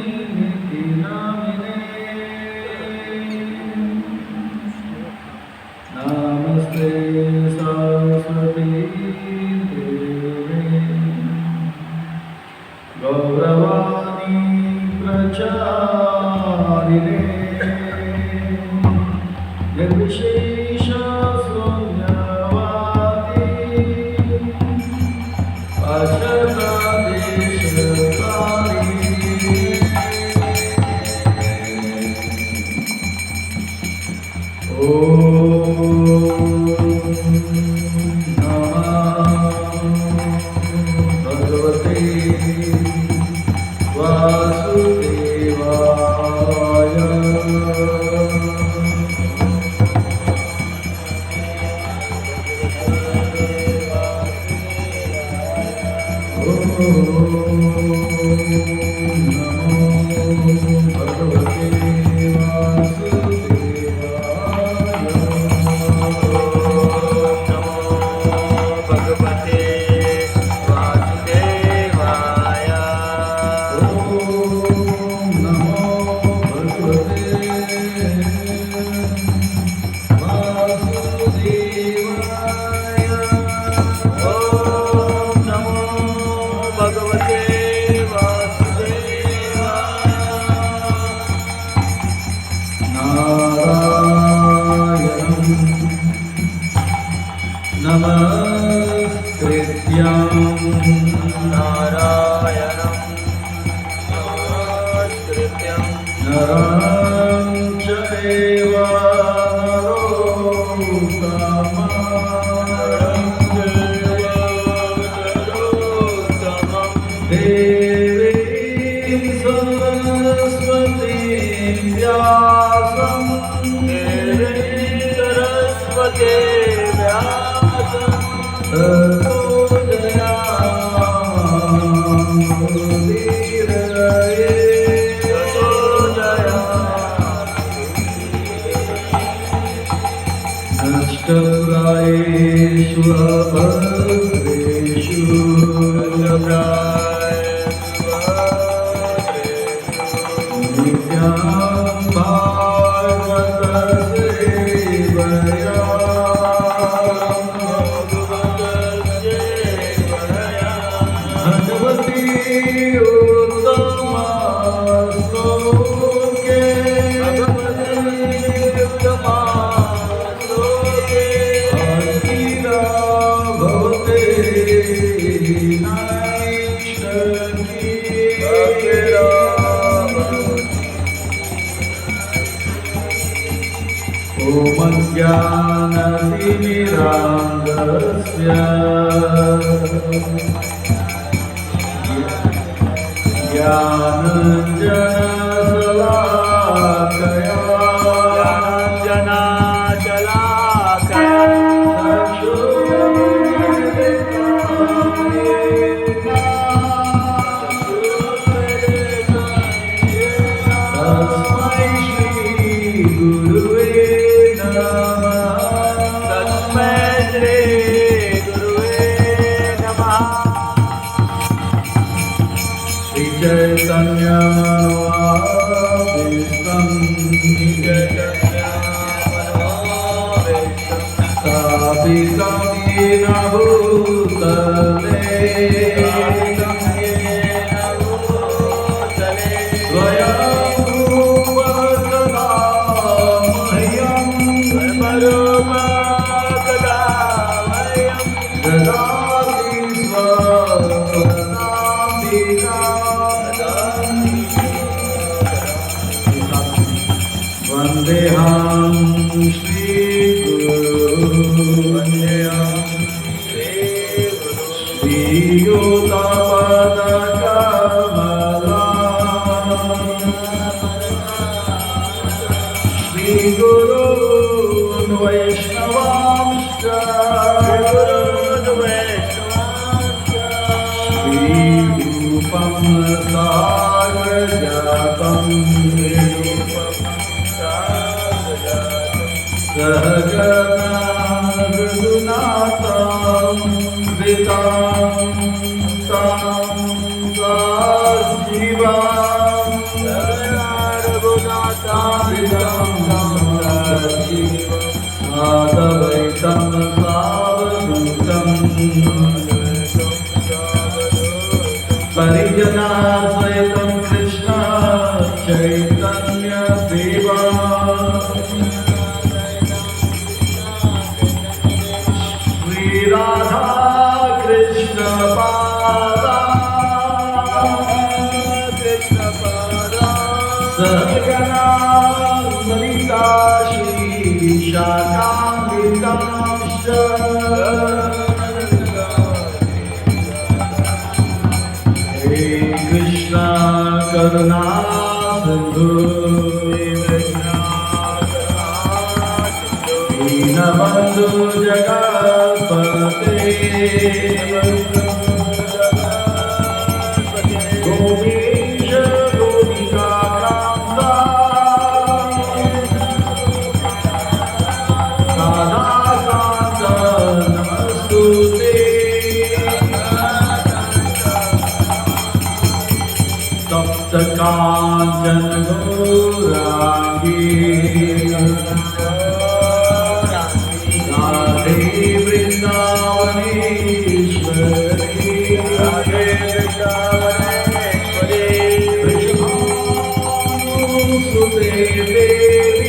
नामिने नमस्ते सरस्वती देवे गौरवाणी प्रचारिणे निर्विशेष शून्यवादी अशतादेशकारी भगवते वासुदेवाय आदवैतं सावधूतं परिजनासहितं कृष्ण चैतन्य देवा श्री राधा कृष्ण पादा सहगना ललिता श्री शाखान्वितांश्च हे कृष्ण करुणा सिन्धु दीनबन्धु जगत्पते गोपीश गोपिकाकान्ता राधाकान्त नमस्तुते तप्त काञ्चन गौराङ्गी राधे वृन्दावनेश्वरी राधे वृन्दावनेश्वरी वृषभानुसुते देवी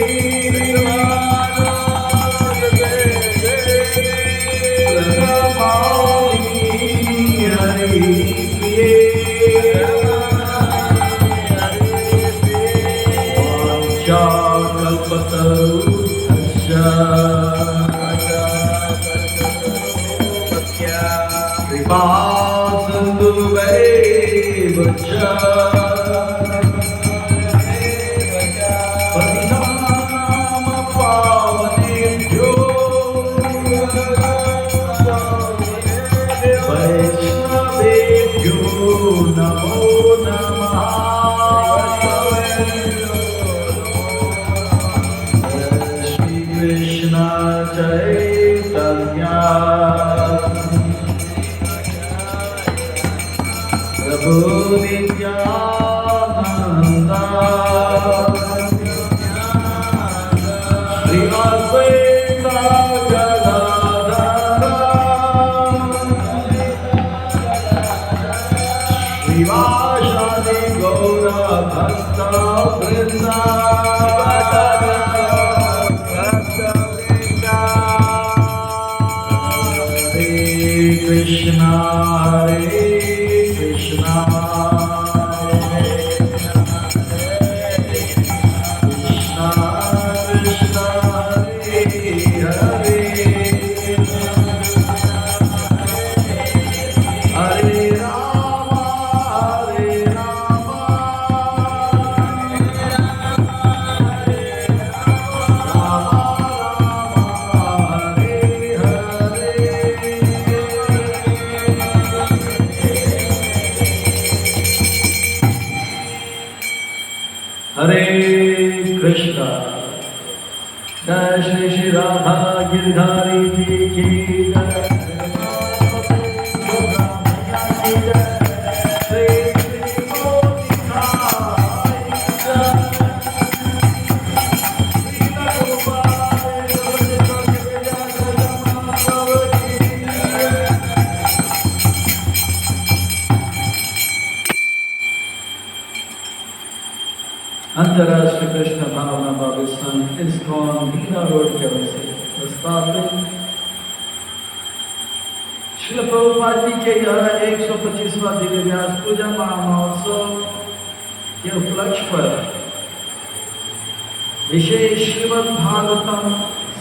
प्रणमामि हरिप्रिये कल्पतरुभ्यश्च कृपा सिन्धुभ्यैव च पतितानां पावनेभ्यो वैष्णवेभ्यो नमो नमः कृष्ण चैतन्य प्रभु नित्यानंद श्री अद्वैत गदाधर श्रीवासादि गौर भक्त वृंद Krishna Hare Krishna Krishna Krishna Hare Hare Hare Rama Hare Rama Rama Hare Hare Hare Krishna, Jai Shri Shri Radha Girdhari Ji ki Jai. Shri Shri Motika Jai. Shri अंतर्राष्ट्रीय कृष्ण भावना बाबू संघ इस्कॉन बीना रोड के ओर से प्रस्तावित श्रील प्रभुपाद जी के यह 125वां दिव्य व्यास पूजा महामहोत्सव के उपलक्ष्य पर विशेष श्रीमद् भागवतम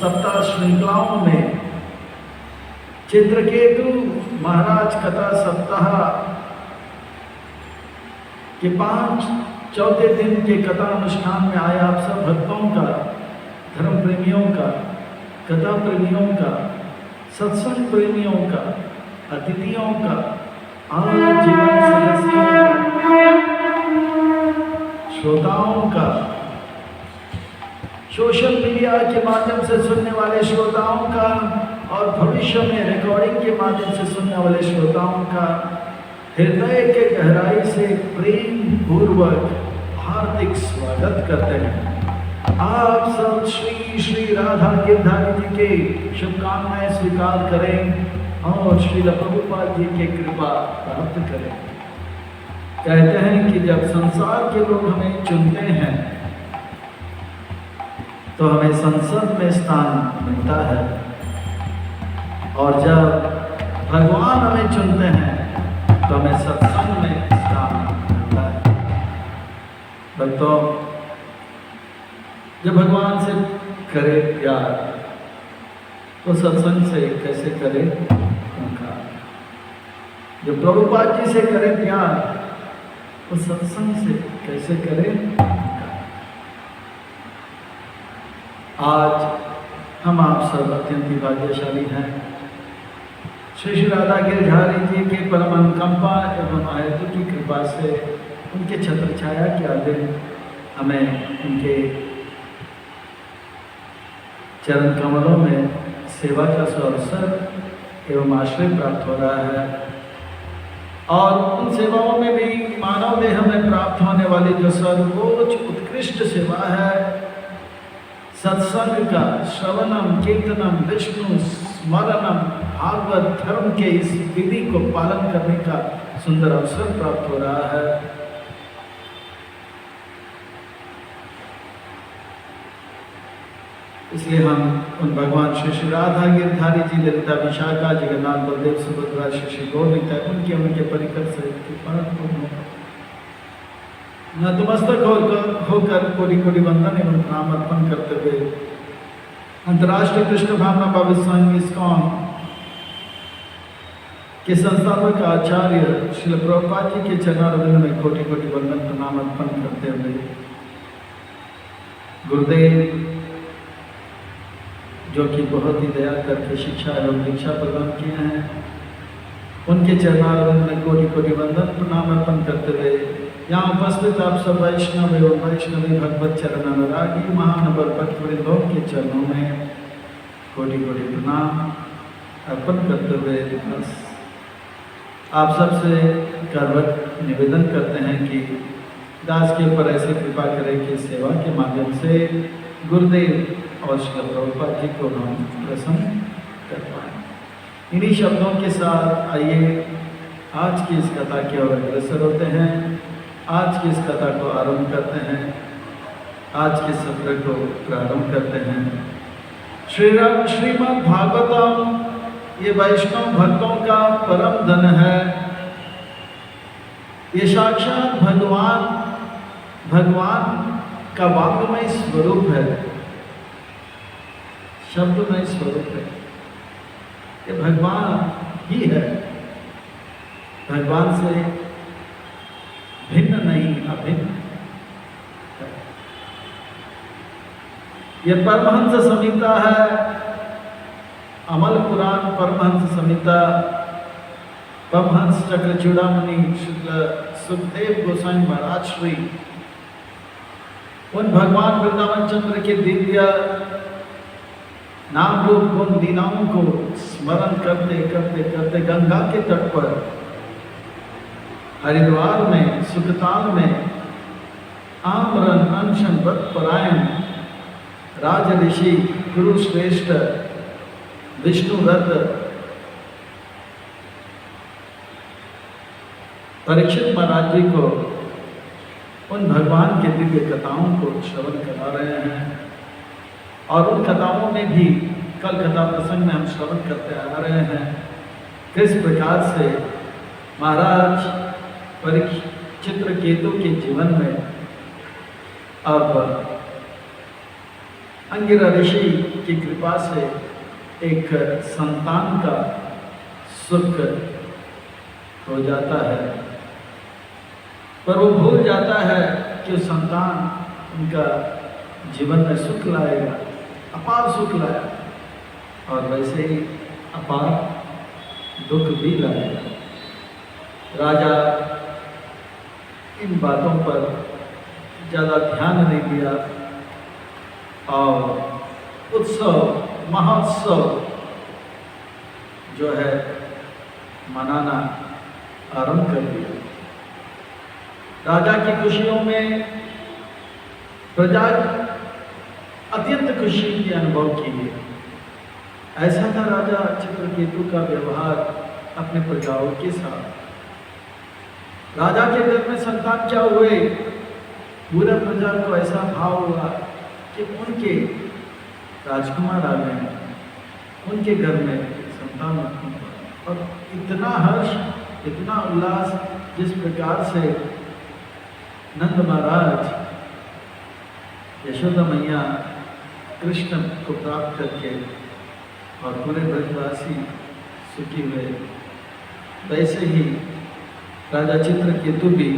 सप्ताह श्रृंखलाओं में चित्रकेतु महाराज कथा सप्ताह के 5 चौथे दिन के कथा अनुष्ठान में आए आप सब भक्तों का, धर्म प्रेमियों का, कथा प्रेमियों का, सत्संग प्रेमियों का, अतिथियों का, आजीवन सदस्यों का, श्रोताओं का, सोशल मीडिया के माध्यम से सुनने वाले श्रोताओं का और भविष्य में रिकॉर्डिंग के माध्यम से सुनने वाले श्रोताओं का हृदय के गहराई से प्रेम पूर्वक हार्दिक स्वागत करते हैं। आप सब श्री श्री राधा गिरधारी जी के शुभकामनाएं स्वीकार करें और श्री प्रभुपाद जी की कृपा प्राप्त करें। कहते हैं कि जब संसार के लोग हमें चुनते हैं तो हमें संसद में स्थान मिलता है, और जब भगवान हमें चुनते हैं तो हमें सत्संग में स्थान मिलता है। भक्तों, जब भगवान से करे प्यार तो सत्संग से कैसे करे उनका, जो प्रभुपाद जी से करे प्यार तो सत्संग से कैसे करे उनका। आज हम आप सब अत्यंत भाग्यशाली हैं। श्री श्री राधा गिरधारी जी के परम अनुकंपा एवं आयतु की कृपा से उनके छत्र छाया के आगे हमें उनके चरण कमलों में सेवा का अवसर एवं आश्रय प्राप्त हो रहा है, और उन सेवाओं में भी मानव देह में प्राप्त होने वाली जो सर्वोच्च उत्कृष्ट सेवा है, सत्संग का श्रवणम कीर्तनम विष्णु स्मरणम भागवत धर्म के इस विधि को पालन करने का सुंदर अवसर प्राप्त हो रहा है। इसलिए हम उन भगवान श्री श्री राधा गिरधारी जी, ललिता विशाखा, जगन्नाथ बलदेव सुभद्रा, श्री श्री गौर उनके परिकर से नतमस्तक होकर कोटि कोटि वंदन एवं प्रणाम अर्पण करते हुए अंतर्राष्ट्रीय कृष्ण भावना भव्य संघ इस्कॉन के संस्थापक आचार्य श्रील प्रभुपाद जी के चरणारविंद में कोटि कोटि वंदन प्रणाम अर्पण करते हुए गुरुदेव जो कि बहुत ही दया करके शिक्षा एवं दीक्षा प्रदान किए हैं, उनके चरणारविंद में कोटि कोटि वंदन प्रणाम अर्पण करते हुए यहाँ उपस्थित आप सब वैष्णव एवं वैष्णवी भगवत चरण अनुरागी महानवर भक्तवृंदों के चरणों में कोटि कोटि प्रणाम अर्पण करते हुए बस आप सबसे करवट निवेदन करते हैं कि दास के ऊपर ऐसी कृपा करें कि सेवा के माध्यम से गुरुदेव और श्री प्रभुपाद जी को हम प्रसन्न कर पाएं। इन्हीं शब्दों के साथ आइए आज की इस कथा की ओर अग्रसर होते हैं। आज की इस कथा को आरंभ करते हैं, आज के सत्र को प्रारंभ करते हैं। श्रीमद् भागवतम ये वैष्णव भक्तों का परम धन है। ये साक्षात भगवान का वाक्यमय स्वरूप है, शब्दमय स्वरूप है। ये भगवान ही है, भगवान से भिन्न नहीं, अभिन्न है। ये परमहंस संहिता है, अमल पुराण परमहंस संहिता। परमहंस चक्र चूड़ामणि शुक्ल सुखदेव गोसाई महाराज श्री उन भगवान वृंदावन चंद्र के दिव्य नाम रूप गुण लीलाओं को स्मरण करते करते करते गंगा के तट पर हरिद्वार में सुखताल में आमरण अनशन व्रत परायण राज ऋषि गुरु श्रेष्ठ विष्णु व्रत परीक्षित महाराज जी को उन भगवान के दिव्य कथाओं को श्रवण करा रहे हैं। और उन कथाओं में भी कल कथा प्रसंग में हम श्रवण करते आ रहे हैं किस प्रकार से महाराज चित्रकेतु के जीवन में अब अंगिरा ऋषि की कृपा से एक संतान का सुख हो जाता है, पर वो भूल जाता है कि संतान उनका जीवन में सुख लाएगा, अपार सुख लाएगा, और वैसे ही अपार दुख भी लाएगा। राजा इन बातों पर ज़्यादा ध्यान नहीं दिया और उत्सव महोत्सव जो है मनाना आरंभ कर दिया। राजा की खुशियों में प्रजा अत्यंत खुशी की अनुभव की है। ऐसा था राजा चित्रकेतु का व्यवहार अपने प्रजाओं के साथ। राजा के घर में संतान क्या हुए, पूरा प्रजा को ऐसा भाव हुआ कि उनके राजकुमार आ गए, उनके घर में संतान उत्पन्न हुआ। और इतना हर्ष, इतना उल्लास, जिस प्रकार से नंद महाराज यशोदा मैया कृष्ण को प्राप्त करके और पूरे ब्रजवासी सुखी हुए, वैसे ही राजा चित्रकेतु भी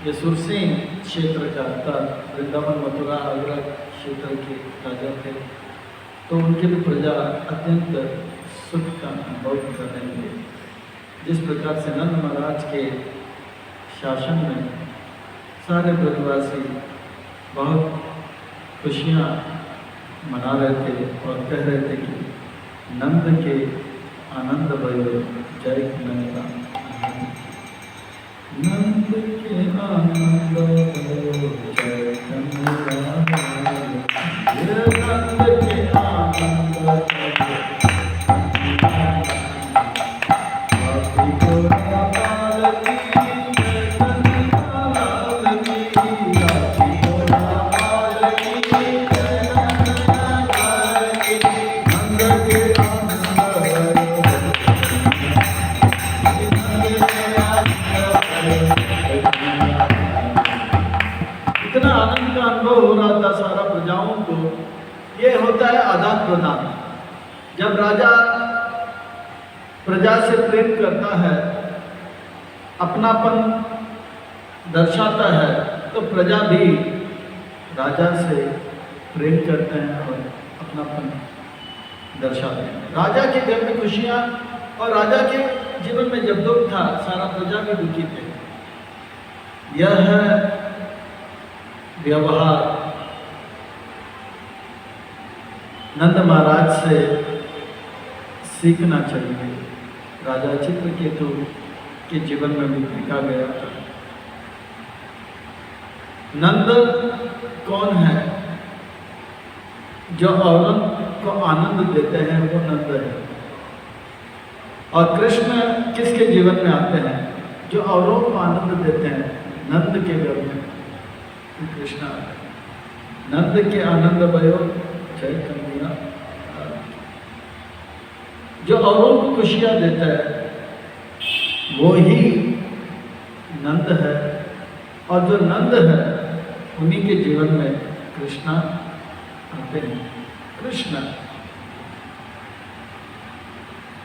ये सुरसेन क्षेत्र का था, वृंदावन मथुरा आगरा क्षेत्र के राजा थे, तो उनके भी प्रजा अत्यंत सुख का अनुभव करने लगे। जिस प्रकार से नंद महाराज के शासन में सारे ब्रजवासी बहुत खुशियाँ मना रहे थे और कह रहे थे कि नंद के आनंद भयो जय नंद, नंद के आनंद भयो जय कन्हैया, नंद के आनंद हो रहा था सारा प्रजाओं को। ये होता है आदान प्रदान। जब राजा प्रजा से प्रेम करता है, अपनापन दर्शाता है, तो प्रजा भी राजा से प्रेम करते हैं और अपनापन दर्शाते हैं। राजा के घर में खुशियाँ और राजा के जीवन में जब दुख था, सारा प्रजा भी दुखी थे। यह है व्यवहार नंद महाराज से सीखना चाहिए। राजा चित्रकेतु के जीवन में भी देखा गया। नंद कौन है? जो औरों को आनंद देते हैं वो नंद है। और कृष्ण किसके जीवन में आते हैं? जो औरों को आनंद देते हैं। नंद के घर में कृष्ण आते हैं। नंद के आनंद भयो जय कन्हैया, जो औरों को खुशियाँ देता है वो ही नंद है। और जो नंद है उन्हीं के जीवन में कृष्ण आते हैं। कृष्ण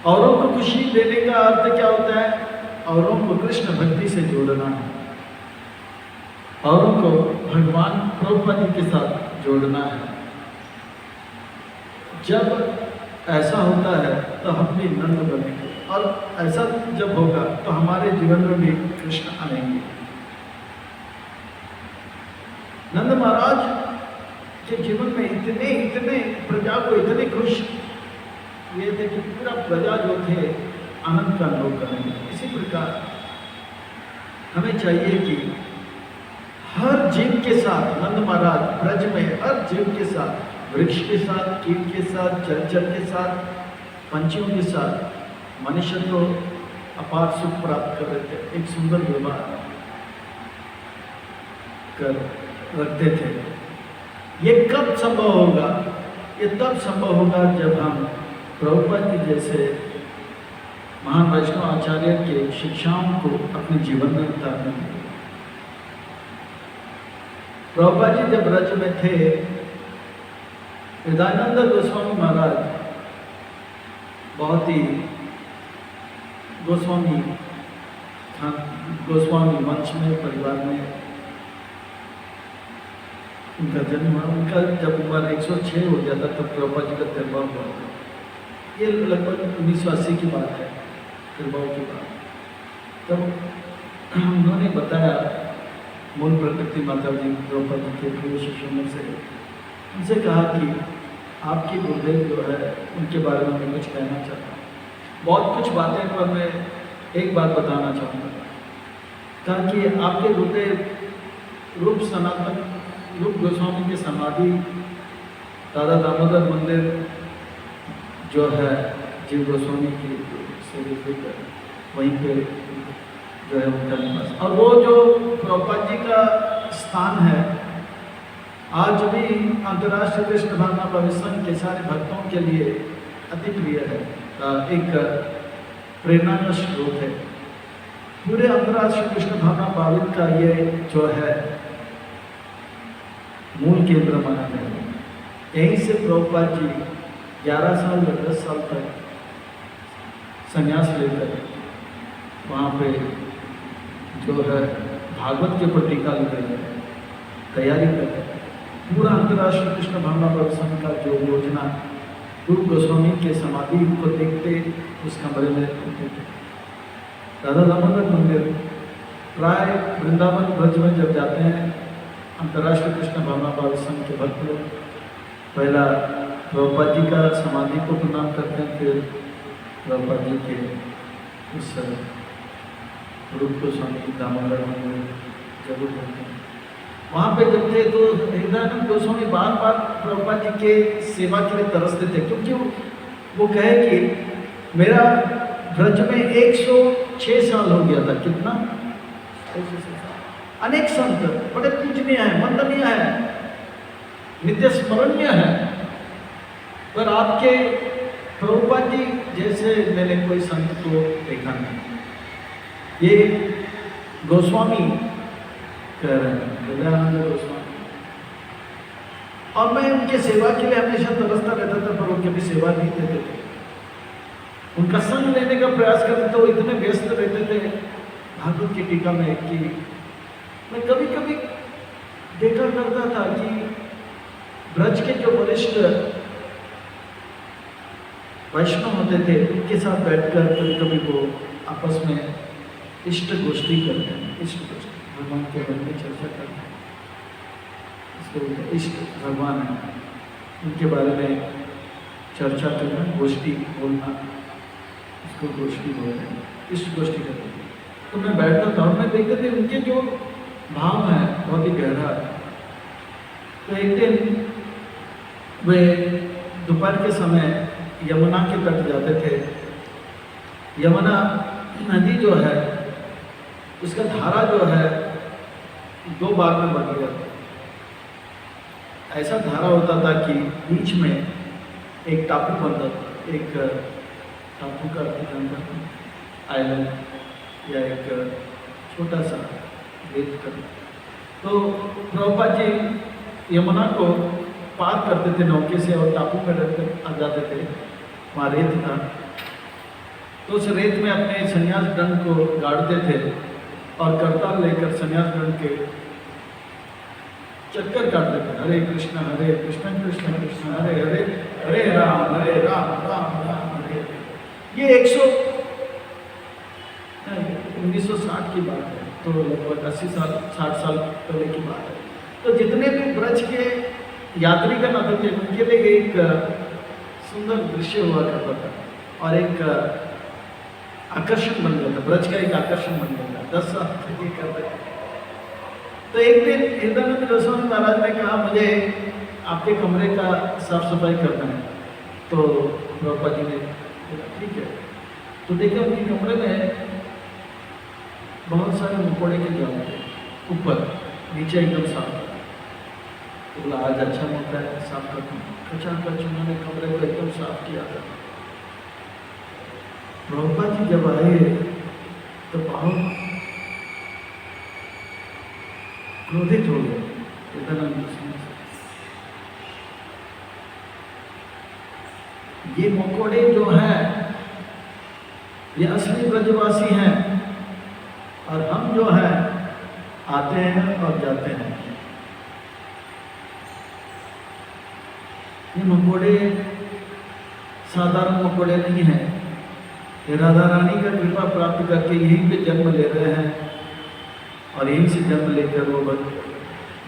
औरों को खुशी देने का अर्थ क्या होता है? औरों को कृष्ण भक्ति से जोड़ना है, औरों को भगवान प्रभुपति के साथ जोड़ना है। जब ऐसा होता है तो हम भी नंद बनेंगे, और ऐसा जब होगा तो हमारे जीवन में भी कृष्ण आएंगे। नंद महाराज के जीवन में इतने प्रजा को इतने खुश ये थे कि पूरा प्रजा जो थे आनंद का अनुभव करेंगे। इसी प्रकार हमें चाहिए कि हर जीव के साथ, नंद महाराज ब्रज में हर जीव के साथ, वृक्ष के साथ, कीट के साथ, जलचर के साथ, पंछियों के साथ मनुष्य तो अपार सुख प्राप्त कर रहे थे, एक सुंदर व्यवहार कर रखते थे। ये कब संभव होगा? ये तब संभव होगा जब हम प्रभुपाद जी जैसे महान वैष्णव आचार्य के शिक्षाओं को अपने जीवन में उतारेंगे। प्रभुपाद जी जब ब्रज में थे, हृदयानंद गोस्वामी महाराज बहुत ही गोस्वामी वंश में, परिवार में उनका जन्म हुआ। उनका जब उम्र 106 हो गया था तब प्रभुपाद जी का तिरुभाव हुआ था। ये लगभग 1980 की बात है, तिरुभाव की बात। तब उन्होंने बताया मूल प्रकृति माता जी प्रभुपाद जी के प्रिय शिष्यों में से, उनसे कहा कि आपके गुरुदेव जो है उनके बारे में मैं कुछ कहना चाहता हूँ। बहुत कुछ बातें, पर मैं एक बात बताना चाहूँगा। कहा कि आपके गुरुदेव रूप गोस्वामी के समाधि दादा दामोदर मंदिर जो है जीव गोस्वामी की वहीं पे जो है उनका निवास, और वो जो प्रभुपाद जी का स्थान है आज भी अंतर्राष्ट्रीय कृष्ण भावना भविष्य संघ के सारे भक्तों के लिए अति प्रिय है, एक प्रेरणा का स्रोत है। पूरे अंतर्राष्ट्रीय कृष्ण भावना भावित का ये जो है मूल केंद्र माना गया है। यहीं से प्रभुपाद जी 11 साल या 10 साल तक संन्यास लेकर वहाँ पे जो है भागवत के ऊपर टीका लगा तैयारी कर पूरा अंतर्राष्ट्रीय कृष्ण भावना भविष्य संघ का जो योजना गुरु गोस्वामी के समाधि को देखते उस कमरे में होते थे। राधा दामोदर मंदिर प्राय वृंदावन ब्रज में जब जाते हैं अंतर्राष्ट्रीय कृष्ण भावना भविष्य संघ के भक्त लोग पहला प्रभुपाद जी का समाधि को प्रणाम करते हैं, फिर प्रभुपाद जी के उस रूप गोस्वामी दामोदर मंदिर जरूर करते हैं। वहाँ पे जब थे तो हृदयानंद गोस्वामी बार बार प्रभुपाद जी के सेवा के लिए तरसते थे, क्योंकि वो कहे कि मेरा ब्रज में 106 साल हो गया था। कितना? अनेक संत बड़े पूजनीय है, वंदनीय है, नित्य स्मरणीय है, पर आपके प्रभुपाद जी जैसे मैंने कोई संत को देखा नहीं। ये गोस्वामी कह रहे हैं, हृदयानंद गोस्वामी, और मैं उनके सेवा के लिए हमेशा तरसता रहता था, पर वो कभी सेवा नहीं देते थे। उनका संग लेने का प्रयास करते थे, वो इतने व्यस्त रहते थे भागवत की टीका में कि मैं कभी कभी देखा करता था कि ब्रज के जो वरिष्ठ वैष्णव होते थे उनके साथ बैठकर कभी कभी वो आपस में इष्ट गोष्ठी करते हैं। इष्ट गोष्ठी भगवान के बारे में चर्चा करते हैं, इसको इष्ट भगवान है उनके बारे में चर्चा करना, गोष्ठी बोलना, इसको गोष्ठी बोलते हैं, इष्ट गोष्ठी करते हैं। तो मैं बैठता था और मैं देखते थे उनके जो भाव है बहुत ही गहरा है। तो एक दिन वे दोपहर के समय यमुना के तट जाते थे। यमुना नदी जो है उसका धारा जो है 2 भाग में बट गया। ऐसा धारा होता था कि बीच में एक टापू बनता था, एक टापू का आइलैंड या एक छोटा सा रेत का। तो प्रभुपाद जी यमुना को पार करते थे नौके से और टापू पर रहकर आ जाते थे, वहाँ रेत था। तो उस रेत में अपने संन्यास दंड को गाड़ते थे और करताल लेकर संन्यास दंड के चक्कर काटते थे। हरे कृष्ण कृष्ण कृष्ण हरे हरे, हरे राम राम राम हरे। ये 1960 की बात है, तो लगभग 60 साल पहले की बात है। तो जितने भी ब्रज के यात्रीगण आते थे उनके लिए एक सुंदर दृश्य हुआ करता था और एक आकर्षण बन गया था, ब्रज का एक आकर्षण बन गया था। 10 साल तक ये करते थे। तो एक दिन हृदयानंद गोस्वामी महाराज ने कहा मुझे आपके कमरे का साफ सफाई करना है। तो प्रभुपाद जी ने बोला ठीक है। तो देखा उनके कमरे में बहुत सारे मकोड़े के जाल थे, ऊपर नीचे एकदम साफ। तो बोला आज अच्छा मौका है साफ कर दूँ। खचाखच उन्होंने कमरे को एकदम साफ किया था। प्रभुपाद जी जब आए तो बहुत क्रोधित हो गए हृदयानंद गोस्वामी से। ये मकोड़े जो हैं ये असली ब्रजवासी हैं और हम जो हैं आते हैं और जाते हैं। ये मकोड़े साधारण मकोड़े नहीं हैं, ये राधा रानी का कृपा प्राप्त करके यहीं पे जन्म ले रहे हैं और यहीं से जन्म लेकर वो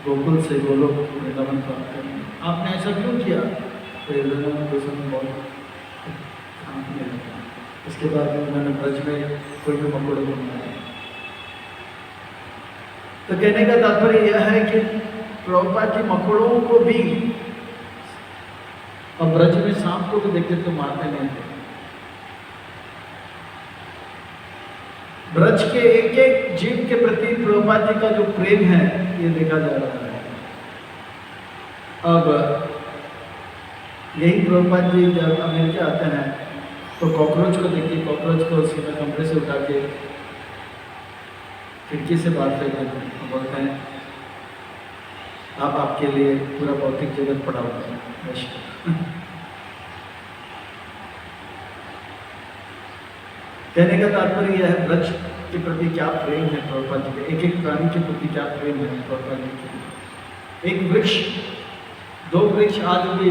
गोकुल से गोलोक वृंदावन प्राप्त करेंगे। आपने ऐसा क्यों किया? तो हृदयानंद गोस्वामी बहुत खाने लगा। इसके बाद उन्होंने ब्रज में कोई भी मकोड़े को बनाया। तो कहने का तात्पर्य यह है कि प्रभुपाद जी मकोड़ों को भी और ब्रज में सांप को भी देखते तो मारते नहीं थे। ब्रज के एक एक जीव के प्रति प्रभुपाद जी का जो प्रेम है ये देखा जा रहा है। अब यही प्रभुपाद जी जब अमेरिका आते हैं तो कॉकरोच को देखिए, कॉकरोच को सीधा कमरे से उठा के खिड़की से बाहर फेंक देते हैं, बोलते हैं आप आपके लिए पूरा भौतिक जगत पड़ा हुआ है। कहने का तात्पर्य यह है ब्रज के प्रति क्या प्रेम है प्रभुपाद जी के, एक एक प्राणी के प्रति क्या प्रेम है प्रभुपाद जी के। एक वृक्ष, दो वृक्ष आज भी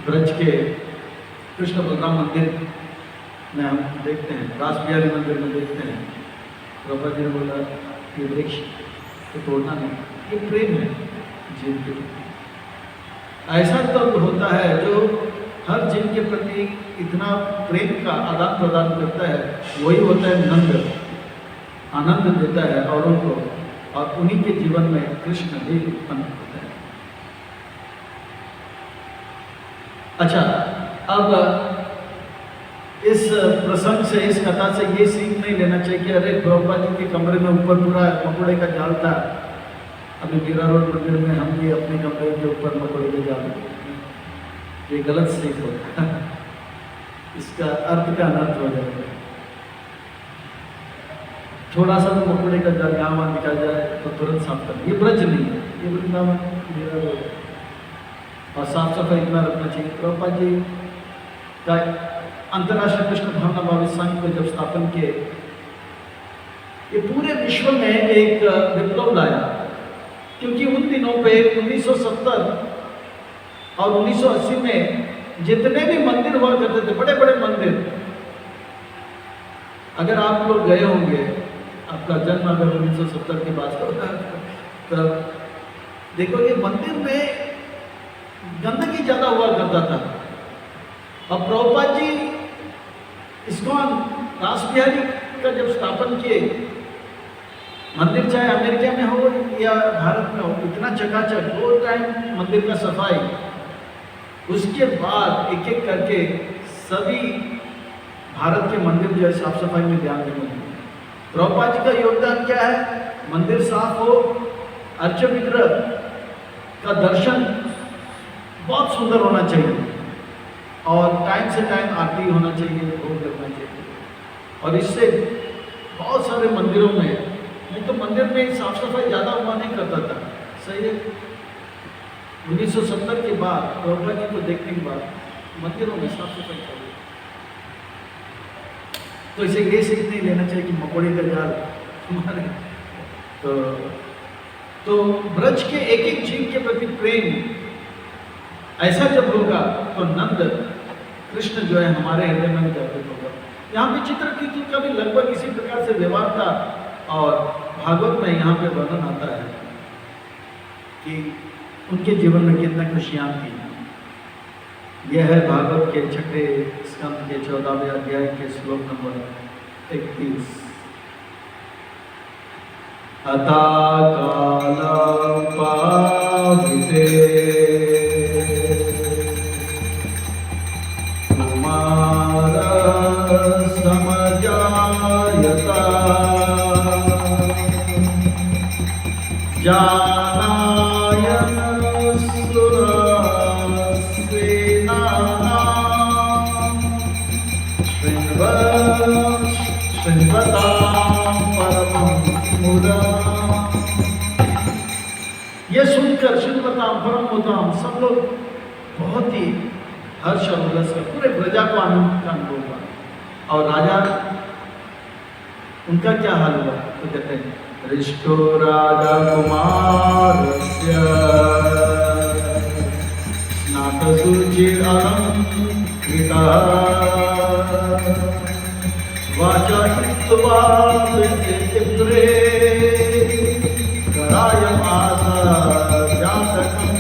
ब्रज के कृष्ण बलराम मंदिर में हम देखते हैं, रास बिहारी मंदिर में देखते हैं। प्रभुपाद जी ने बोला ये वृक्ष तो तोड़ना नहीं, ये प्रेम है जीव के प्रति। ऐसा तत्व होता है जो हर जीव के प्रति इतना प्रेम का आदान प्रदान करता है, वही होता है नंद, आनंद देता है औरों को, और उन्हीं के जीवन में कृष्ण भी उत्पन्न होता है। अच्छा, अब इस प्रसंग से, इस कथा से ये सीख नहीं लेना चाहिए कि अरे प्रभुपाद जी के कमरे में ऊपर पूरा मकोड़े का जाल था, अभी मीरा रोड मंदिर में हम भी अपने कमरे के ऊपर मकोड़े का जाल, ये गलत सीख होता है। इसका अर्थ का अनर्थ हो जाएगा। थोड़ा सा तो मकोड़े का जाल यहाँ वहाँ निकल जाए तो तुरंत साफ कर, ये ब्रज नहीं है, ये वृंदावन मीरा रोड, और साफ सफाई इतना रखना चाहिए। प्रभुपाद जी का अंतर्राष्ट्रीय कृष्ण भावना भावी संघ को जब स्थापन किए, ये पूरे विश्व में एक विप्लव लाया, क्योंकि उन दिनों पे 1970 और 1980 में जितने भी मंदिर हुआ करते थे, बड़े बड़े मंदिर, अगर आप लोग गए होंगे, आपका जन्म अगर 1970 के बाद होता तो देखोगे मंदिर में गंदगी ज्यादा हुआ करता था। और प्रभुपाद जी इस्कॉन रास बिहारी का जब स्थापन किए, मंदिर चाहे अमेरिका में हो या भारत में हो, इतना चकाचक वो टाइम मंदिर का सफाई, उसके बाद एक एक करके सभी भारत के मंदिर जो है साफ सफाई में ध्यान देने लगे। प्रभुपाद जी का योगदान क्या है? मंदिर साफ हो, अर्च विग्रह का दर्शन बहुत सुंदर होना चाहिए, और टाइम से टाइम आरती होना चाहिए, भोग लगना चाहिए। और इससे बहुत सारे मंदिरों में, नहीं तो मंदिर में साफ सफाई ज़्यादा हुआ नहीं करता था, सही है। 1970 के बाद प्रभुपाद जी को देखने के बाद मंदिरों में साफ सफाई चाहिए। तो इसे ये सीख नहीं लेना चाहिए कि मकोड़े का जाल हमारे, तो ब्रज के एक एक जीव के प्रति प्रेम ऐसा जब होगा तो नंद कृष्ण जो है हमारे हृदय में जागृत होगा। यहाँ पे चित्रकीर्ति का भी लगभग इसी प्रकार से व्यवहार था, और भागवत में यहाँ पे वर्णन आता है कि उनके जीवन में कितना खुशियाँ थी। यह है भागवत के 6 स्कंद के 14वें अध्याय के श्लोक नंबर 31। अता काल पाविते समजायता जानायन सुरसेनानां शृण्वतां परमं मुदा। ये सुनकर शृण्वतां परमं मुदां सब लोग बहुत ही हर्ष और उल्लास का, पूरे प्रजा को आनंद का अनुभव हुआ। और राजा, उनका क्या हाल हुआ? तो कहते हैं रिष्टो राजा कुमारस्य स्नातशुचिरलङ्कृतः वाचा हित्वा विप्रे करायमास जातकम्।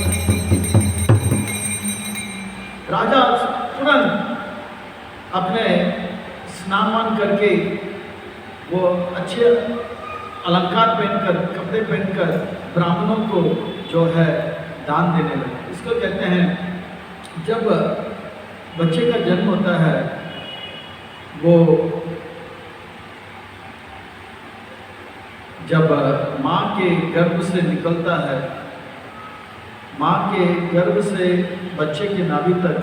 राजा तुरंत अपने स्नान करके वो अच्छे अलंकार पहनकर, कपड़े पहनकर ब्राह्मणों को जो है दान देने लगे। इसको कहते हैं जब बच्चे का जन्म होता है, वो जब माँ के गर्भ से निकलता है, माँ के गर्भ से बच्चे के नाभि तक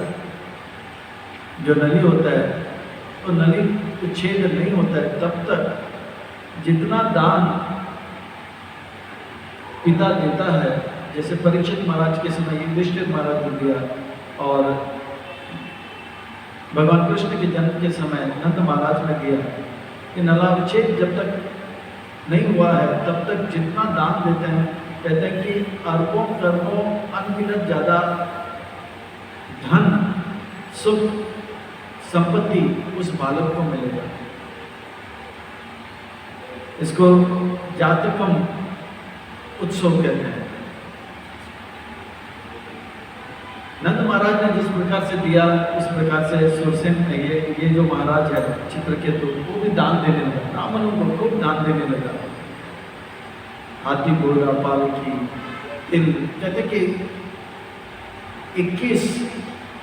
जो नली होता है, तो नली को छेद नहीं होता है, तब तक जितना दान पिता देता है, जैसे परीक्षित महाराज के समय युधिष्ठिर महाराज को दिया, और भगवान कृष्ण के जन्म के समय नंद महाराज ने दिया, कि नलाविच्छेद जब तक नहीं हुआ है तब तक जितना दान देते हैं, कहते हैं कि अरबों करोड़ों अनगिनत ज़्यादा धन, सुख, संपत्ति उस बालक को मिलेगा। इसको जातकम उत्सव कहते हैं। नंद महाराज ने जिस प्रकार से दिया, उस प्रकार से सुरसेन ने ये जो महाराज है चित्रकेतु, वो भी दान देने लगा, ब्राह्मणों को खूब दान देने लगा। हाथी घोड़ा पालकी तिल, कहते कि 21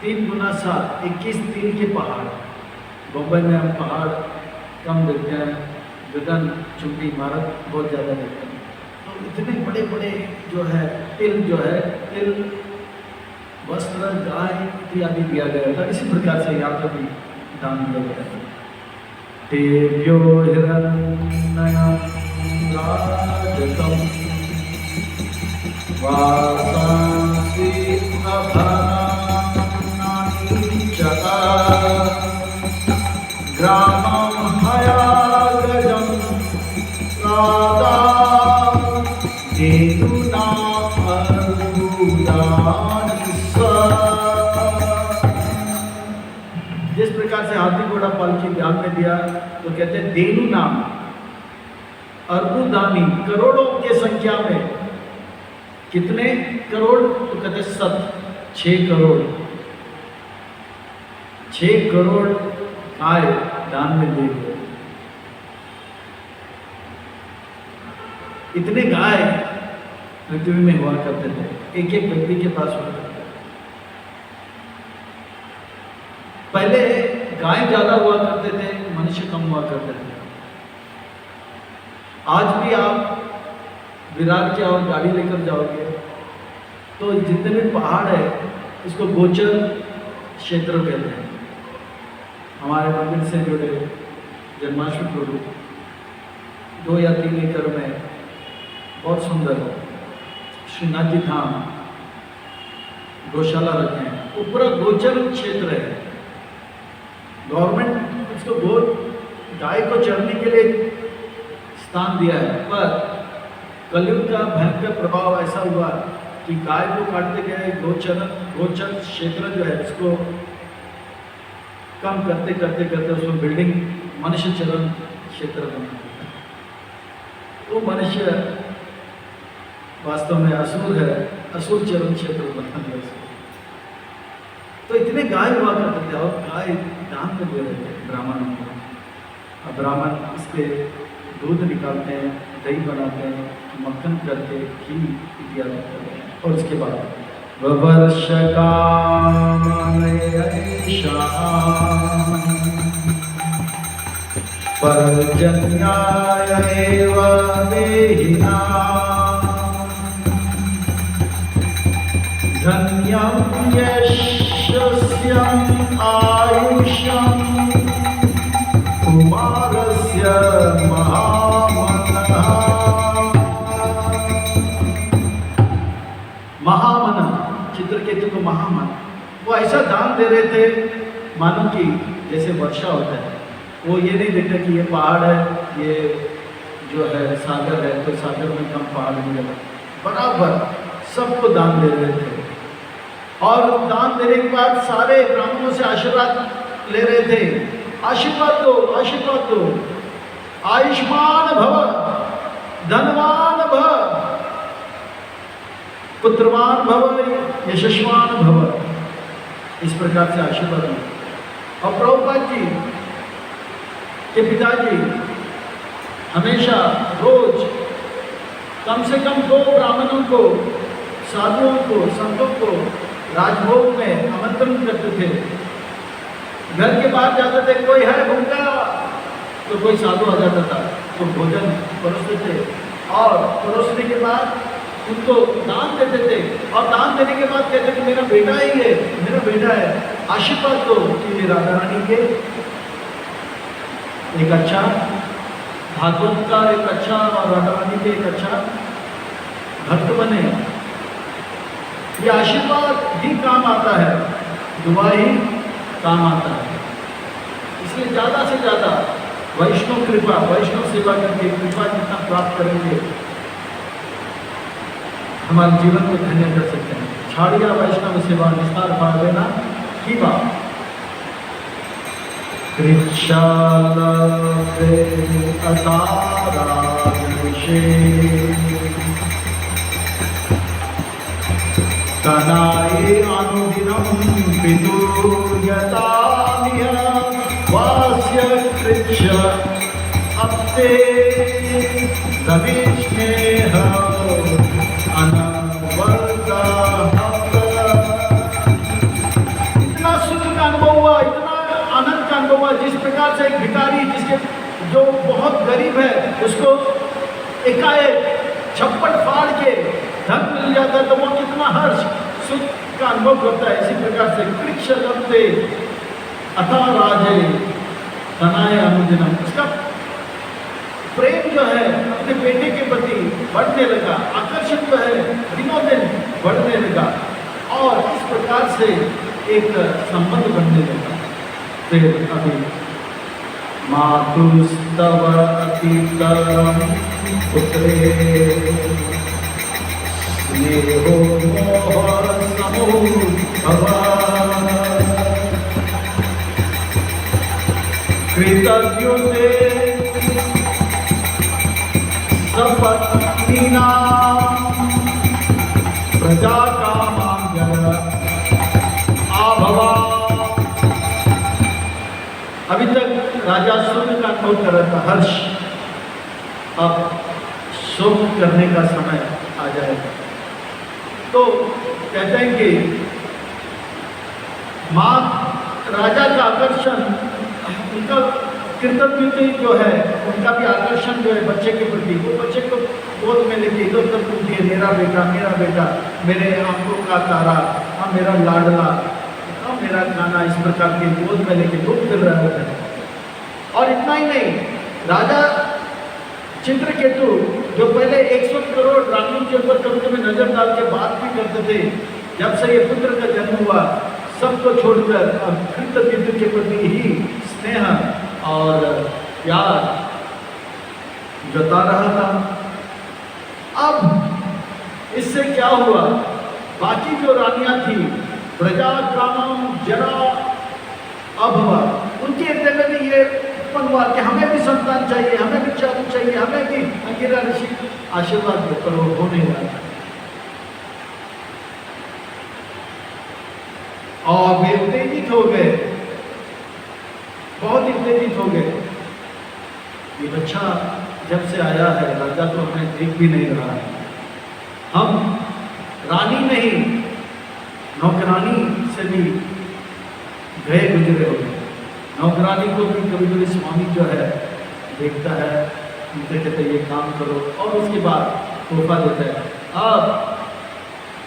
3 गुना 7 21 तिल के पहाड़। बम्बई में हम पहाड़ कम देखते हैं, गगन चुंबी इमारत बहुत ज़्यादा देखते हैं। तो इतने बड़े बड़े जो है तिल वस्त्र, गाय इत्यादि दिया गया था। इसी प्रकार से यहाँ पर भी दान दिया गया था। तेभ्यो हिरण्यं राजतं वासांसि अभरणानि च ग्रामं हयागजं राधा देनुना जिस प्रकार से हाथी घोड़ा पालकी ध्यान में दिया, तो कहते हैं देनु नाम अर्बुदानी, करोड़ों के संख्या में। कितने करोड़? तो कहते 6 करोड़ 6 करोड़ गाय दान में दे गए। इतने गाय पृथ्वी में हुआ करते थे, एक एक व्यक्ति के पास हुआ करते थे। पहले गाय ज्यादा हुआ करते थे, मनुष्य कम हुआ करते थे। आज भी आप विरार के और गाड़ी लेकर जाओगे तो जितने भी पहाड़ है, इसको गोचर क्षेत्र कहते हैं। हमारे मंदिर से जुड़े जन्माष्टमी प्रभु 2 या 3 एकड़ में बहुत सुंदर श्रीनाथ जी धाम गौशाला रखे हैं, वो पूरा गोचर क्षेत्र है। गवर्नमेंट इसको गाय को चरने के लिए स्थान दिया है, पर कलयुग का भयंकर प्रभाव ऐसा हुआ कि गाय को काटते गए, गोचर क्षेत्र जो है इसको कम करते करते करते उसको बिल्डिंग मनुष्य चरण क्षेत्र बना। वो मनुष्य वास्तव में असुर है, असुर चरण क्षेत्र बना दिया उसको। तो इतने गाय हुआ करते थे और गाय दान में दे रहे थे ब्राह्मणों को। अब ब्राह्मण इसके दूध निकालते हैं, दही बनाते हैं, मक्खन करके घी इत्यादि करते हैं, और उसके बाद ववर्ष पर्जन्याय एव देहिनां धन्यं यशस्यम् आयुष्यं कुमारस्य महामनः। महामन, चित्रकेतु को महामन, वो ऐसा दान दे रहे थे मानो कि जैसे वर्षा होता है। वो ये नहीं देखता कि ये पहाड़ है, ये जो है सागर है, तो सागर में कम पहाड़ मिलेगा। बराबर सबको दान दे रहे थे, और दान देने के बाद सारे ब्राह्मणों से आशीर्वाद ले रहे थे। आशीर्वाद दो, आशीर्वाद दो, आयुष्मान भव, धनवान भव, पुत्रवान भव, यशस्वान भव, इस प्रकार से आशीर्वाद दो। और प्रभुपाद जी के पिताजी हमेशा रोज कम से कम 2 ब्राह्मणों को, साधुओं को, संतों को राजभोग में आमंत्रण करते थे, घर के बाहर जाते थे, कोई है भूखा, तो कोई साधु आ जाता था, तो भोजन परोसते थे और परोसने के बाद उनको दान देते थे और दान देने के बाद कहते थे मेरा बेटा ही है, मेरा बेटा है, आशीर्वाद दो कि राधा रानी के एक अच्छा भागवत का एक अच्छा और राधा रानी के एक अच्छा भक्त बने। ये आशीर्वाद ही काम आता है, दुआ ही काम आता है। इसलिए ज़्यादा से ज़्यादा वैष्णव कृपा, वैष्णव सेवा करके कृपा जितना प्राप्त करेंगे हमारे जीवन को धन्य कर सकते हैं। छाड़िया वैष्णव सेवा निस्तार पा लेना की बात। तनाये अनुदिनं पितुर्यतामिह वास्य कृच्छ अपते सविष्णेह अनवरतः। इतना सुख का अनुभव हुआ, इतना आनंद का अनुभव हुआ, जिस प्रकार से एक भिखारी जिसके जो बहुत गरीब है उसको एकाएक छप्पड़ फाड़ के धन मिल जाता है तो वो कितना हर्ष सुख का अनुभव करता है। इसी प्रकार से कृच्छ लब्धे अथा राजे तनाय अनुदिनम, उसका प्रेम जो है अपने बेटे के प्रति बढ़ने लगा, आकर्षण जो है दिनों दिन बढ़ने लगा और इस प्रकार से एक संबंध बनने लगा। फिर अभी मातुस्तव अतीतम पुत्रे स्नेहो मोह समूहवा कृतज्ञते सपत्नीना प्रजा कामांगल आभवा। अभी तक राजा सुख का अनुभव कर रहा था, हर्ष, अब शोक करने का समय आ जाएगा। तो कहते हैं कि माँ राजा का आकर्षण, उनका कृतज्ञता जो है, उनका भी आकर्षण जो है बच्चे के प्रति, वो बच्चे को गोद में लेके इधर उधर घूमती है, मेरा बेटा, मेरे आंखों का तारा, हाँ मेरा लाडला, हाँ मेरा खाना, इस प्रकार के गोद में लेके घूम फिर रहे थे। और इतना ही नहीं, राजा चित्रकेतु जो पहले 100 करोड़ रानियों के ऊपर कभी कभी नजर डाल के बात भी करते थे, जब से ये पुत्र का जन्म हुआ सबको छोड़कर अब कृतज्ञता के प्रति ही स्नेह और प्यार जता रहा था। अब इससे क्या हुआ, बाकी जो रानियां थी प्रजा ग्रामम जरा अभवा, उनके हृदय में भी ये उत्पन्न हुआ कि हमें भी संतान चाहिए, हमें भी चालू चाहिए, हमें भी अंगिरा ऋषि आशीर्वाद दो, पर वो होने लगा। और वे उत्तेजित हो गए, बहुत उत्तेजित हो गए। ये बच्चा जब से आया है राजा तो हमें देख भी नहीं रहा है, हम रानी नहीं नौकरानी से भी गए गुजरे हो गए। नौकरानी को भी कभी कभी स्वामी जो है देखता है, उनसे कहते ये काम करो और उसके बाद तोहफा देता है। अब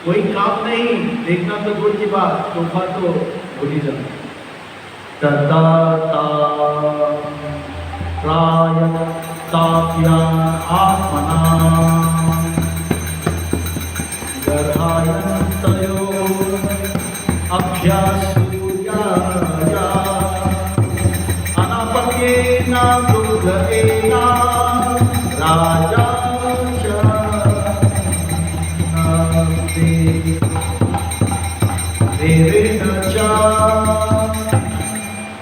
कोई काम नहीं, देखना तो दूर की बात, तोहफा तो भूल ही जाता। आत्मना गर्भायन्तयो अभ्यासूया अनापत्येन दुर्गेन राजा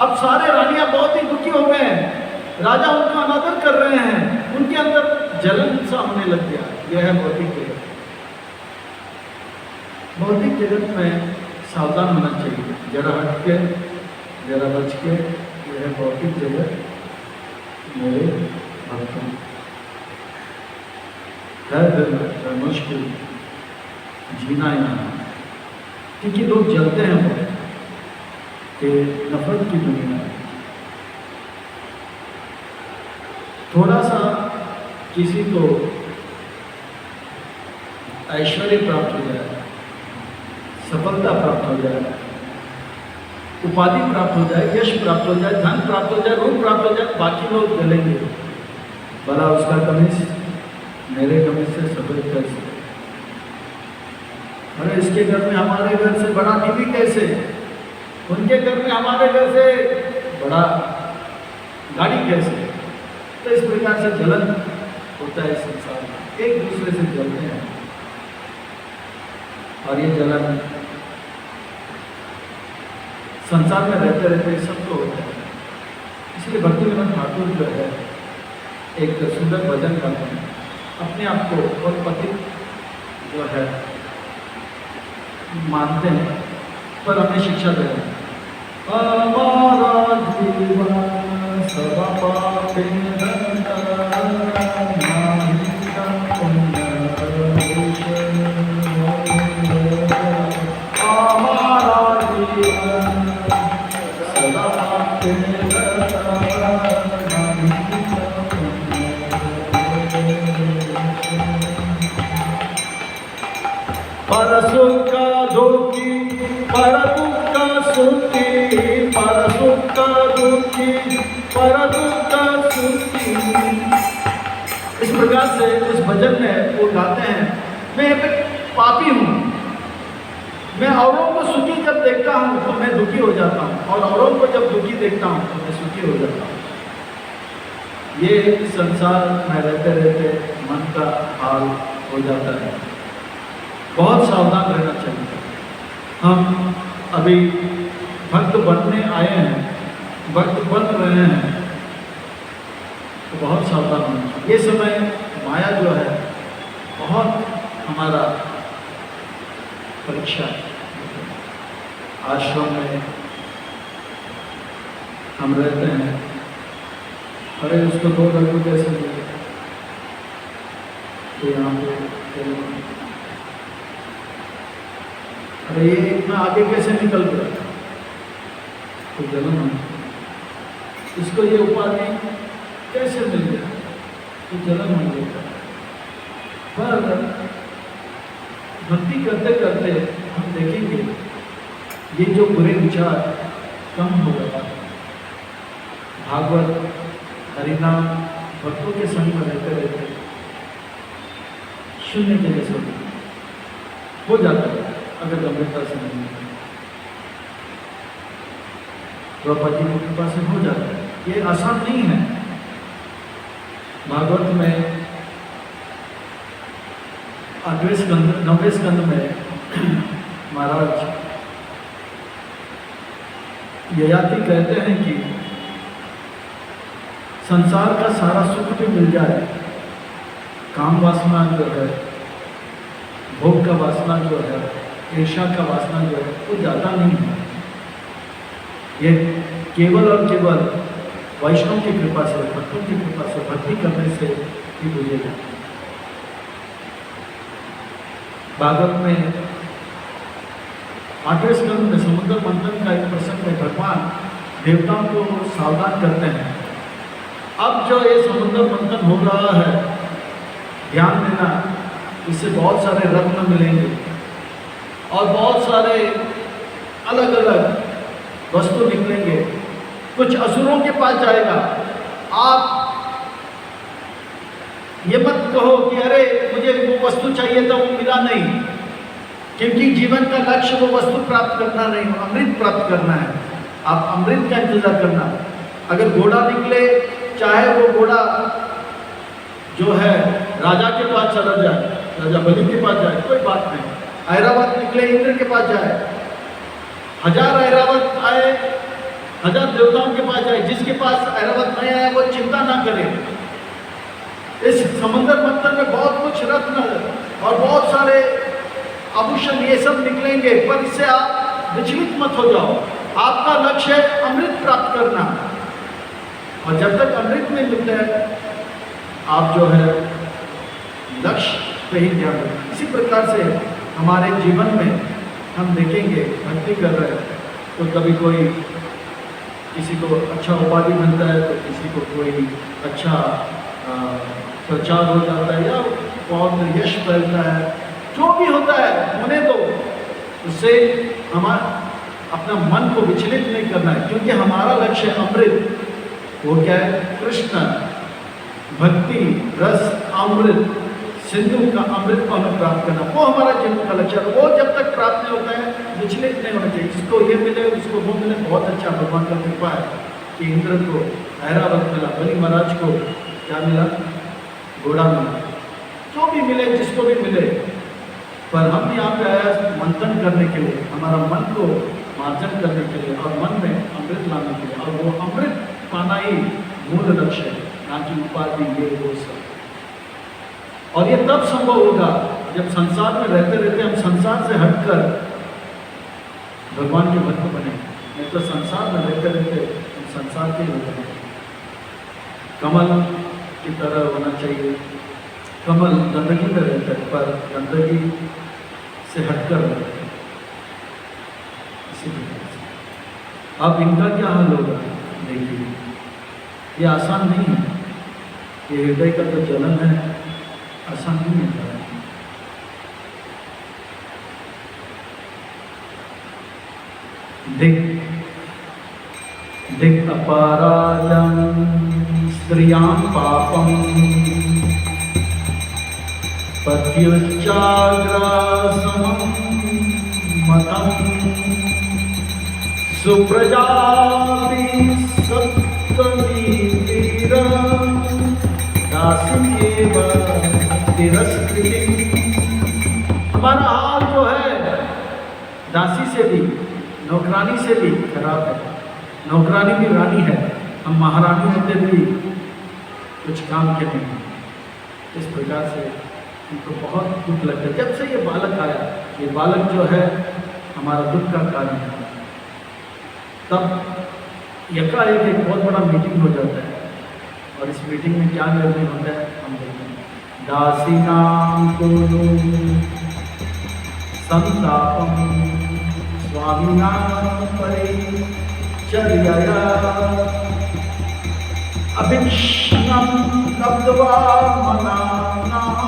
अब सारे रानियां बहुत ही दुखी हो गए, राजा उनका अनादर कर रहे हैं, उनके अंदर जलन सा होने लग गया। यह है भौतिक जगत। भौतिक जगत में सावधान होना चाहिए, जरा हट के, जरा बच के। यह भौतिक जगत मेरे भक्तों है मुश्किल जीना यहाँ, क्योंकि लोग जलते हैं बहुत, कि नफरत की दुनिया है। थोड़ा सा किसी को ऐश्वर्य प्राप्त हो जाए, सफलता प्राप्त हो जाए, उपाधि प्राप्त हो जाए, यश प्राप्त हो जाए, धन प्राप्त हो जाए, रूप प्राप्त हो जाए, बाकी लोग जलेंगे, भला उसका कमीज मेरे कमीज से सफेद कैसे, अरे इसके घर में हमारे घर से बड़ा टीवी कैसे, उनके घर में हमारे घर से बड़ा गाड़ी कैसे। तो इस प्रकार से जलन होता है संसार में, एक दूसरे से जलते हैं और ये जलन संसार में रहते रहते सबको होता है। इसलिए भक्ति विनोद ठाकुर जो है एक सुंदर भजन गाते हैं, अपने आप को और पति जो है मानते हैं पर हमें शिक्षा दे रहे हैं। हमारा जीवन सदा पापे परसुका दुखी पर दुख सुखी, परसुका दुखी पर दुख सुखी। इस प्रकार से उस भजन में वो गाते हैं, मैं पापी हूँ, मैं औरों को सुखी जब देखता हूँ तो मैं दुखी हो जाता हूँ, और औरों को जब दुखी देखता हूँ तो मैं सुखी हो जाता हूँ। ये संसार में रहते रहते मन का हाल हो जाता है। बहुत सावधान रहना चाहिए। हम अभी भक्त बनने आए हैं, भक्त बन रहे हैं, तो बहुत सावधान होना चाहिए। ये समय माया जो है बहुत हमारा परीक्षा है। आश्रम में हम रहते हैं, अरे उसको 2 लड्डू कैसे मिले, तो यहाँ पे अरे ये इतना आगे कैसे निकल गया, तो जलन है। इसको ये उपाधि कैसे मिल गया, तो जलन हो गया। पर भक्ति करते करते हम देखेंगे ये जो बुरे विचार कम हो गया। भागवत हरिनाम भक्तों के संग में रहते रहते शून्य के जैसे हो जाता है, अगर गंभीरता से नहीं द्रौपदी की कृपा से हो जाता है। ये आसान नहीं है। भागवत में 8वें स्कंद 9वें स्कंद में महाराज ययाति कहते हैं कि संसार का सारा सुख भी मिल जाए, काम वासना जो है, भोग का वासना जो है, ईर्ष्या का वासना जो है, वो जाता नहीं है। ये केवल और केवल वैष्णव की कृपा से, भक्तों की कृपा से, भक्ति करने से ही बुझेगा। भागवत में 8वें स्कंद में समुद्र मंथन का एक प्रसंग में भगवान देवताओं को सावधान करते हैं। अब जो ये समुद्र मंथन हो रहा है, ध्यान देना, इससे बहुत सारे रत्न मिलेंगे और बहुत सारे अलग अलग वस्तु निकलेंगे। कुछ असुरों के पास जाएगा। आप ये मत कहो कि अरे मुझे वो वस्तु चाहिए था, वो मिला नहीं, क्योंकि जीवन का लक्ष्य वो वस्तु प्राप्त करना नहीं, अमृत प्राप्त करना है। आप अमृत का इंतजार करना। अगर घोड़ा निकले, चाहे वो घोड़ा जो है राजा के पास चला जाए, राजा बलि के पास जाए, कोई बात नहीं। ऐरावत निकले, इंद्र के पास जाए, 1000 ऐरावत आए, 1000 देवताओं के पास जाए, जिसके पास ऐरावत नहीं आया वो चिंता ना करे। इस समंदर मंथन में बहुत कुछ रत्न और बहुत सारे आभूषण ये सब निकलेंगे, पर इससे आप विचलित मत हो जाओ। आपका लक्ष्य है अमृत प्राप्त करना, और जब तक अमृत नहीं मिलता है आप जो है लक्ष्य पे ही ध्यान रखें। इसी प्रकार से हमारे जीवन में हम देखेंगे भक्ति कर रहे हैं तो कभी कोई किसी को अच्छा उपाधि मिलता है तो किसी को कोई अच्छा प्रचार हो जाता है या बहुत यश फैलता है, जो भी होता है होने दो, उससे हमारा अपना मन को विचलित नहीं करना है, क्योंकि हमारा लक्ष्य अमृत, वो क्या है, कृष्ण भक्ति रस अमृत, सिंधु का अमृत को हमें प्राप्त करना, वो हमारा जीवन का लक्ष्य है। वो जब तक प्राप्त नहीं होता है विचलित नहीं होना चाहिए, इसको ये मिले उसको वो मिले। बहुत अच्छा भगवान का कृपा है कि इंद्र को ऐरावत मिला, बलि महाराज को क्या मिला, घोड़ा मिला, जो भी मिले जिसको भी मिले। पर हम यहाँ पे आया मंथन करने के लिए, हमारा मन को मार्जन करने के लिए और मन में अमृत लाने के लिए, और वो अमृत पाना ही मूल लक्ष्य है, ना कि उपाधि ये वो सब। और ये तब संभव होगा जब संसार में रहते रहते हम संसार से हटकर भगवान के भक्त बने। नहीं तो संसार में रहते रहते हम संसार के लोग बने। कमल की तरह होना चाहिए। कमल गंदगी में रहता है पर गंदगी से हटकर रहता है। अब इनका क्या हाल होगा देखिए, ये आसान नहीं है, ये हृदय का जो जलन है आसान नहीं है। दिक् दिक् अपराधं स्त्रियां पापं पत्युच्चाग्रासमं मतं सुप्रजापि सप्तमीतीरा दासीमेव तिरस्कृतिं। हमारा हाल जो है दासी से भी, नौकरानी से भी खराब है। नौकरानी भी रानी है, हम महारानी होते भी कुछ काम के नहीं। इस प्रकार से उनको बहुत दुख लगता है। जब से ये बालक आया, ये बालक जो है हमारा दुख का कारण है। तब एकाएक एक बहुत बड़ा मीटिंग हो जाता है, और इस मीटिंग में क्या निर्णय होता है हम देखते हैं। दासीनां कुरु संतापं स्वामिनां परिचर्यया अभिक्षणं लब्ध्वा मनानां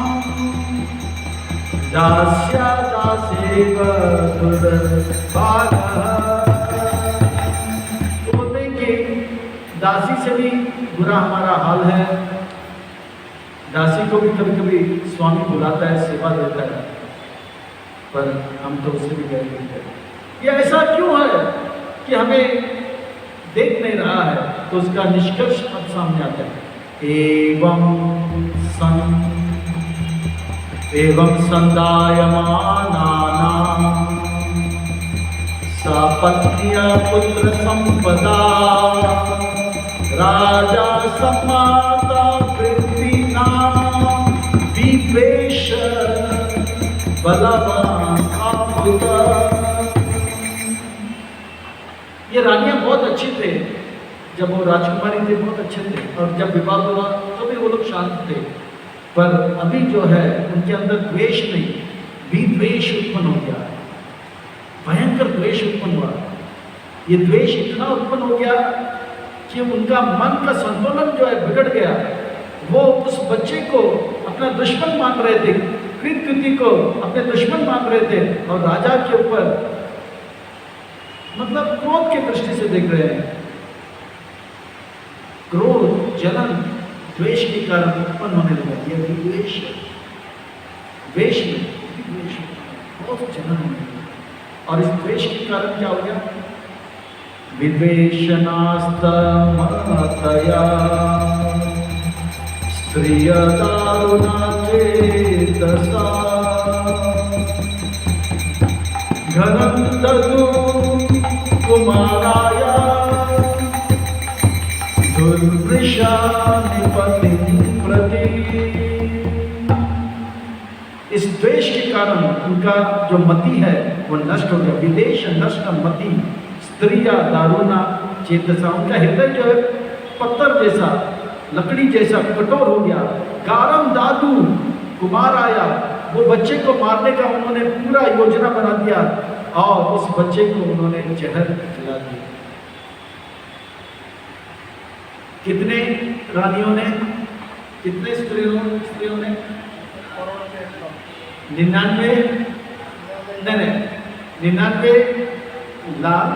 दास्या दासेव दुर्भागः। दासी से भी बुरा हमारा हाल है। दासी को भी कभी कभी स्वामी बुलाता है, सेवा देता है, पर हम तो उससे भी गए नहीं करते। ये ऐसा क्यों है कि हमें देख नहीं रहा है? तो उसका निष्कर्ष अब सामने आता है। एवं संदायमानानां सपत्न्या पुत्र संपदा राजा सम्माता पृथ्वीना विद्वेष बलवान आभुता। ये रानियां बहुत अच्छे थे, जब वो राजकुमारी थे बहुत अच्छे थे, और जब विवाह हुआ तो भी वो लोग शांत थे। पर अभी जो है उनके अंदर द्वेष नहीं, विद्वेष उत्पन्न हो गया, भयंकर द्वेष उत्पन्न हुआ। ये द्वेष इतना उत्पन्न हो गया कि उनका मन का संतुलन जो है बिगड़ गया। वो उस बच्चे को अपना दुश्मन मान रहे थे, कृति को अपने दुश्मन मान रहे थे, और राजा के ऊपर मतलब क्रोध की दृष्टि से देख रहे हैं। क्रोध, जलन, द्वेष के कारण उत्पन्न होने लगा। ये विद्वेष, द्वेष में विद्वेष बहुत जलन होने लगा। और इस द्वेष के कारण क्या हो गया? विद्वेषणास्तमतया स्त्रिय दारुणा चेतसा घनं ददु कुमाराय दुर्वृषा निपतिं प्रति। इस द्वेष के कारण उनका जो मति है वो नष्ट हो गया। विदेश नष्ट मति स्त्रिया दारुणा चेतसा। उनका हृदय जो है पत्थर जैसा, लकड़ी जैसा कठोर हो गया। गारम दादू कुमार आया, वो बच्चे को मारने का उन्होंने पूरा योजना बना दिया, और उस बच्चे को उन्होंने जहर खिला दिया। कितने रानियों ने, कितने स्त्रियों ने 99 लाख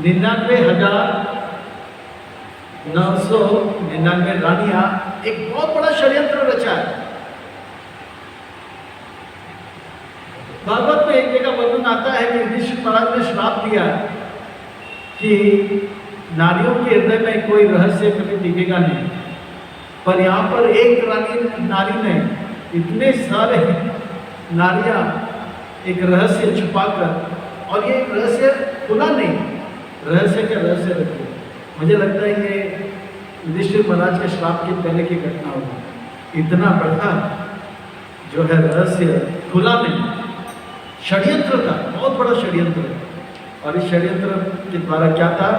99,999 रानियां एक बहुत बड़ा षड्यंत्र रचा है। भागवत में एक जगह वर्णन आता है कि युधिष्ठिर महाराज ने श्राप दिया कि नारियों के हृदय में कोई रहस्य कभी दिखेगा नहीं, पर यहाँ पर एक नारी ने इतने सारे नारियां एक रहस्य छुपाकर, और ये रहस्य खुला नहीं, रहस्य के रहस्य रखे। मुझे लगता है ये युधिष्ठिर महाराज के श्राप के पहले की घटना होगी। इतना बड़ा जो है रहस्य खुला नहीं, षड्यंत्र था, बहुत बड़ा षड्यंत्र। और इस षड्यंत्र के द्वारा क्या था,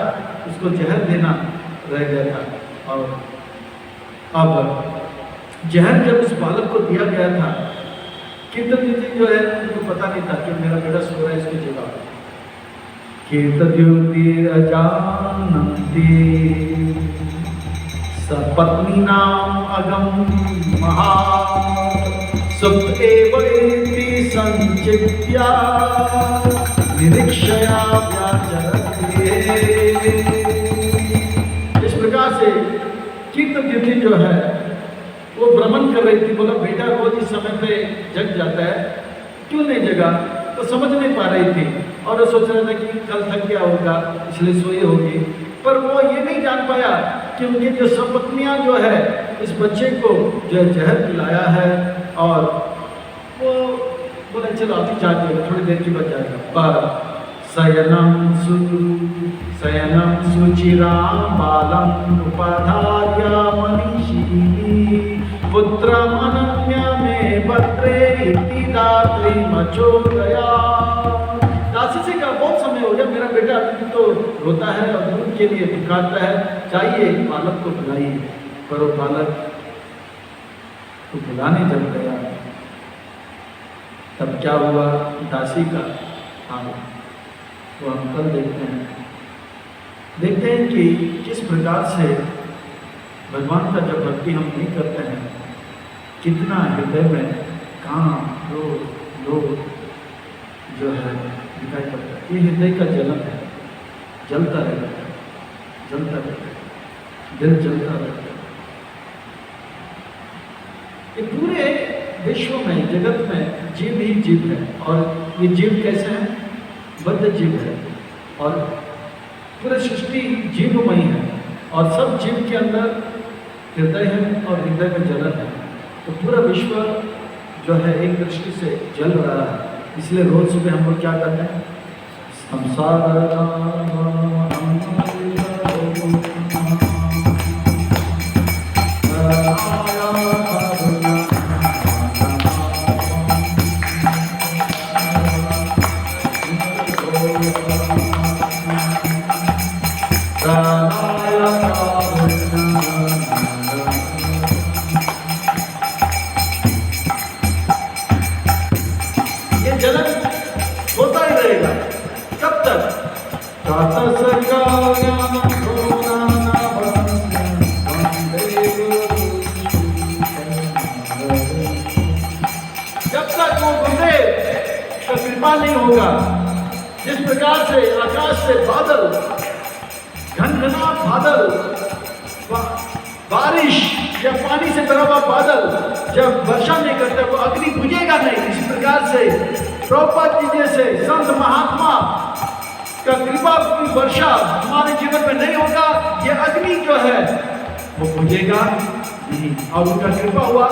उसको जहर देना रह गया था। और अब जहर जब उस बालक को दिया गया था, कीर्तनद्युति जो है उनको पता नहीं था कि मेरा बेटा सो रहा है, इसको जगा। कीर्तद्युति अजानन्ति सपत्नी नाम अगम महा सुप्त एव इति संचित्या निरीक्षया व्याचरते। इस प्रकार से कीर्तद्युति जो है वो भ्रमण कर रही थी। बोला बेटा रोज इस समय पे जग जाता है, क्यों नहीं जगा? तो समझ नहीं पा रही थी और वो सोच रहा था कि कल थक गया होगा इसलिए सोई होगी। पर वो ये नहीं जान पाया कि उनकी जो सपत्नियां जो है इस बच्चे को जो है जहर पिलाया है। और वो बोले चलो अभी जाके थोड़ी देर की बच जाएगा। पर शयनम सुचिराम बालम उपाधार्य मनीषी पुत्रमनन्य में भद्रे इति दात्री मचोदया। दासी से कहा बहुत समय हो गया, मेरा बेटा अभी तो रोता है और दूध के लिए पुकारता है, चाहिए बालक को बुलाइए। पर वो बालक को बुलाने जब गया तब क्या हुआ, दासी का हाल वो हम कल देखते हैं कि किस प्रकार से भगवान का जब भक्ति हम नहीं करते हैं, कितना हृदय में काम लोग जो है दिखाई पड़ता है। ये हृदय का जलन है, जलता रहता है, दिल जलता रहता है। ये पूरे विश्व में, जगत में जीव ही जीव है। और ये जीव कैसे हैं? बद्ध जीव है। और पूरी सृष्टि जीवमयी है और सब जीव के अंदर हृदय है और हृदय में जलन है। तो पूरा विश्व जो है एक दृष्टि से जल रहा है। इसलिए रोज सुबह हम लोग क्या करते हैं, संसार नहीं होगा। जिस प्रकार से आकाश से बादल, घनघना बादल, बारिश या पानी से भरा हुआ बादल जब वर्षा नहीं करते वो अग्नि बुझेगा नहीं। इस प्रकार से प्रभुपाद जी जैसे संत महात्मा का कृपा की वर्षा हमारे जीवन में नहीं होगा, ये अग्नि जो है वो बुझेगा नहीं। और उनका कृपा हुआ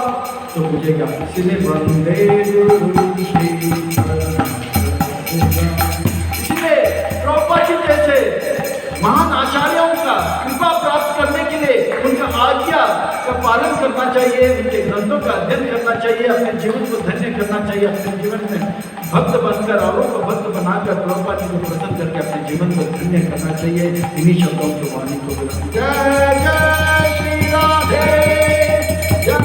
तो बुझेगा। इसलिए वंदे गुरु इसलिए प्रभुपाद जी जैसे महान आचार्यों का कृपा प्राप्त करने के लिए उनका आज्ञा का पालन करना चाहिए, उनके ग्रंथों का अध्ययन करना चाहिए, अपने जीवन को धन्य करना चाहिए, अपने जीवन में भक्त बनकर औरों को भक्त बनाकर प्रभुपाद जी को प्रसन्न करके अपने जीवन को धन्य करना चाहिए। इन्हीं शब्दों की वाणी को जय जय श्री राधे, जय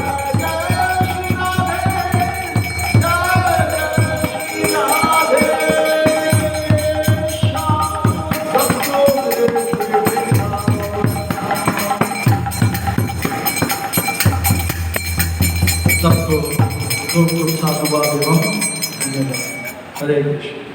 सबको खूब खूब साधुवाद एवं धन्यवाद। हरे कृष्ण।